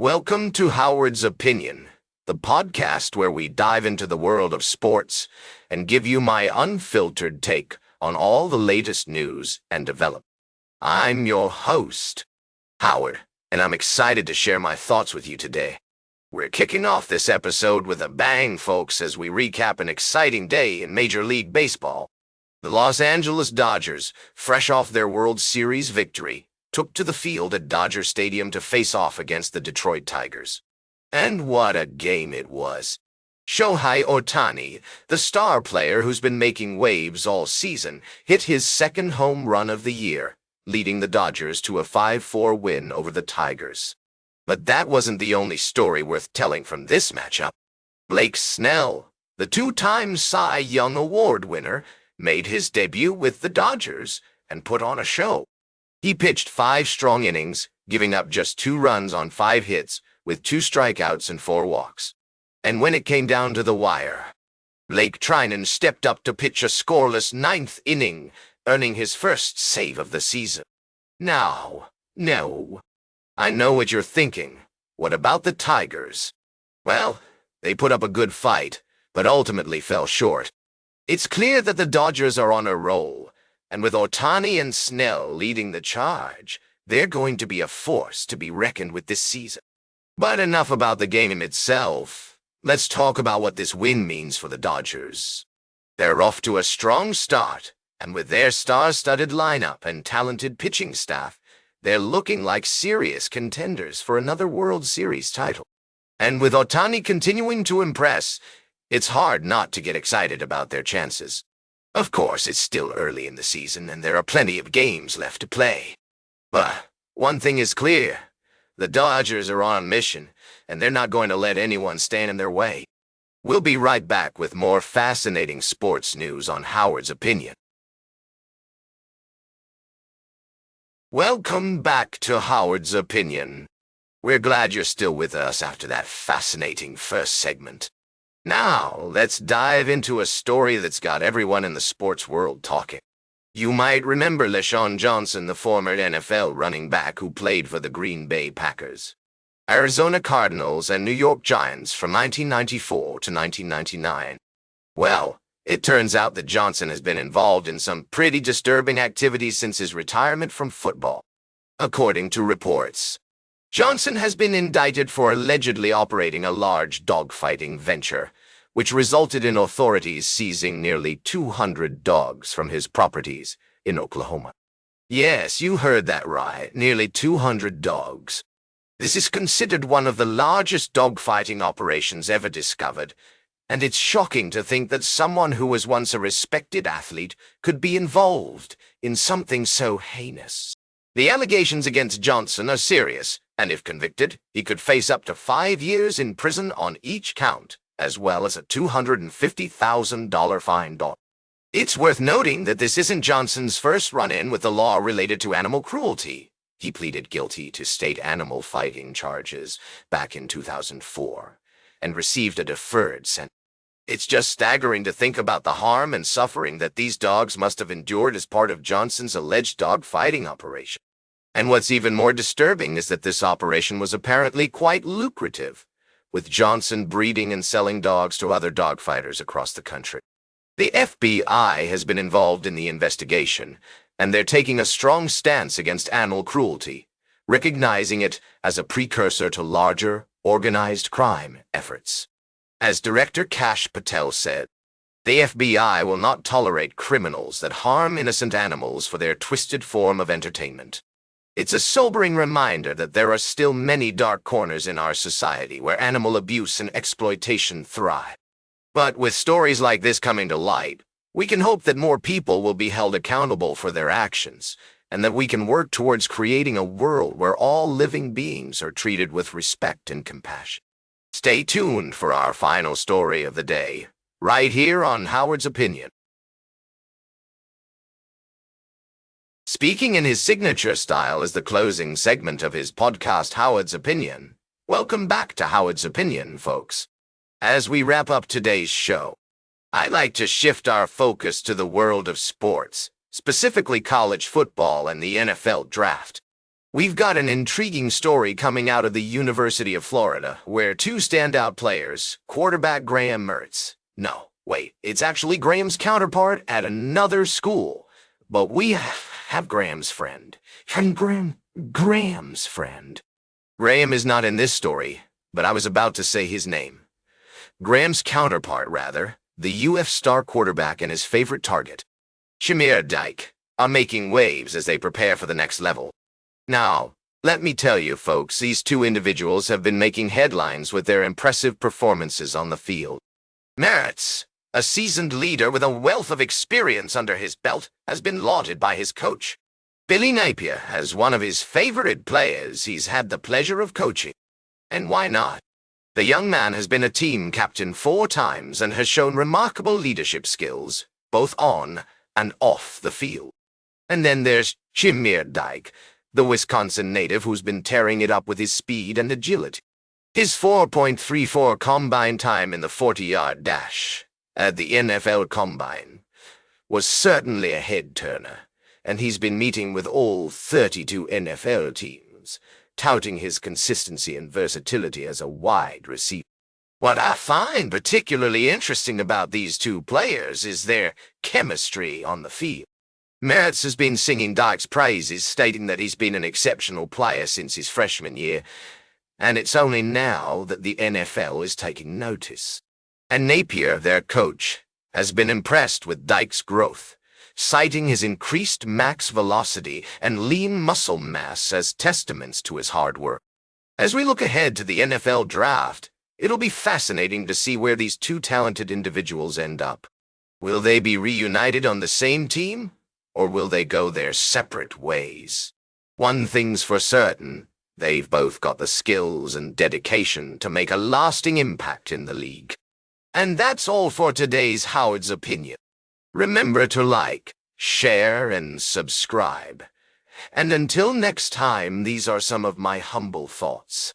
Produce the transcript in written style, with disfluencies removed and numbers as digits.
Welcome to Howard's Opinion, the podcast where we dive into the world of sports and give you my unfiltered take on all the latest news and developments. I'm your host, Howard, and I'm excited to share my thoughts with you today. We're kicking off this episode with a bang, folks, as we recap an exciting day in Major League Baseball. The Los Angeles Dodgers, fresh off their World Series victory, took to the field at Dodger Stadium to face off against the Detroit Tigers. And what a game it was. Shohei Ohtani, the star player who's been making waves all season, hit his second home run of the year, leading the Dodgers to a 5-4 win over the Tigers. But that wasn't the only story worth telling from this matchup. Blake Snell, the two-time Cy Young Award winner, made his debut with the Dodgers and put on a show. He pitched 5 strong innings, giving up just 2 runs on 5 hits, with 2 strikeouts and 4 walks. And when it came down to the wire, Blake Trinan stepped up to pitch a scoreless 9th inning, earning his first save of the season. Now, no. I know what you're thinking. What about the Tigers? Well, they put up a good fight, but ultimately fell short. It's clear that the Dodgers are on a roll. And with Ohtani and Snell leading the charge, they're going to be a force to be reckoned with this season. But enough about the game itself. Let's talk about what this win means for the Dodgers. They're off to a strong start, and with their star-studded lineup and talented pitching staff, they're looking like serious contenders for another World Series title. And with Ohtani continuing to impress, it's hard not to get excited about their chances. Of course, it's still early in the season, and there are plenty of games left to play. But one thing is clear. The Dodgers are on a mission, and they're not going to let anyone stand in their way. We'll be right back with more fascinating sports news on Howard's Opinion. Welcome back to Howard's Opinion. We're glad you're still with us after that fascinating first segment. Now, let's dive into a story that's got everyone in the sports world talking. You might remember LeSean Johnson, the former NFL running back who played for the Green Bay Packers, Arizona Cardinals, and New York Giants from 1994 to 1999. Well, it turns out that Johnson has been involved in some pretty disturbing activities since his retirement from football. According to reports, Johnson has been indicted for allegedly operating a large dogfighting venture, which resulted in authorities seizing nearly 200 dogs from his properties in Oklahoma. Yes, you heard that right, nearly 200 dogs. This is considered one of the largest dogfighting operations ever discovered, and it's shocking to think that someone who was once a respected athlete could be involved in something so heinous. The allegations against Johnson are serious, and if convicted, he could face up to 5 years in prison on each count, as well as a $250,000 fine. It's worth noting that this isn't Johnson's first run-in with the law related to animal cruelty. He pleaded guilty to state animal fighting charges back in 2004, and received a deferred sentence. It's just staggering to think about the harm and suffering that these dogs must have endured as part of Johnson's alleged dog-fighting operation. And what's even more disturbing is that this operation was apparently quite lucrative, with Johnson breeding and selling dogs to other dogfighters across the country. The FBI has been involved in the investigation, and they're taking a strong stance against animal cruelty, recognizing it as a precursor to larger, organized crime efforts. As Director Kash Patel said, the FBI will not tolerate criminals that harm innocent animals for their twisted form of entertainment. It's a sobering reminder that there are still many dark corners in our society where animal abuse and exploitation thrive. But with stories like this coming to light, we can hope that more people will be held accountable for their actions, and that we can work towards creating a world where all living beings are treated with respect and compassion. Stay tuned for our final story of the day, right here on Howard's Opinion. Speaking in his signature style as the closing segment of his podcast, Howard's Opinion. Welcome back to Howard's Opinion, folks. As we wrap up today's show, I'd like to shift our focus to the world of sports, specifically college football and the NFL draft. We've got an intriguing story coming out of the University of Florida, where two standout players, quarterback Graham Mertz. No, wait, it's actually Graham's counterpart at another school. But we have Graham's friend. And Graham's friend. Graham is not in this story, but I was about to say his name. Graham's counterpart, rather, the UF star quarterback and his favorite target, Shamir Dyke, are making waves as they prepare for the next level. Now, let me tell you folks, these two individuals have been making headlines with their impressive performances on the field. Mertz, a seasoned leader with a wealth of experience under his belt, has been lauded by his coach, Billy Napier, as one of his favorite players he's had the pleasure of coaching. And why not? The young man has been a team captain 4 times and has shown remarkable leadership skills, both on and off the field. And then there's Shamir Dyke, the Wisconsin native who's been tearing it up with his speed and agility. His 4.34 combine time in the 40-yard dash at the NFL Combine was certainly a head-turner, and he's been meeting with all 32 NFL teams, touting his consistency and versatility as a wide receiver. What I find particularly interesting about these two players is their chemistry on the field. Mertz has been singing Dyke's praises, stating that he's been an exceptional player since his freshman year, and it's only now that the NFL is taking notice. And Napier, their coach, has been impressed with Dyke's growth, citing his increased max velocity and lean muscle mass as testaments to his hard work. As we look ahead to the NFL draft, it'll be fascinating to see where these two talented individuals end up. Will they be reunited on the same team, or will they go their separate ways? One thing's for certain, they've both got the skills and dedication to make a lasting impact in the league. And that's all for today's Howard's Opinion. Remember to like, share, and subscribe. And until next time, these are some of my humble thoughts.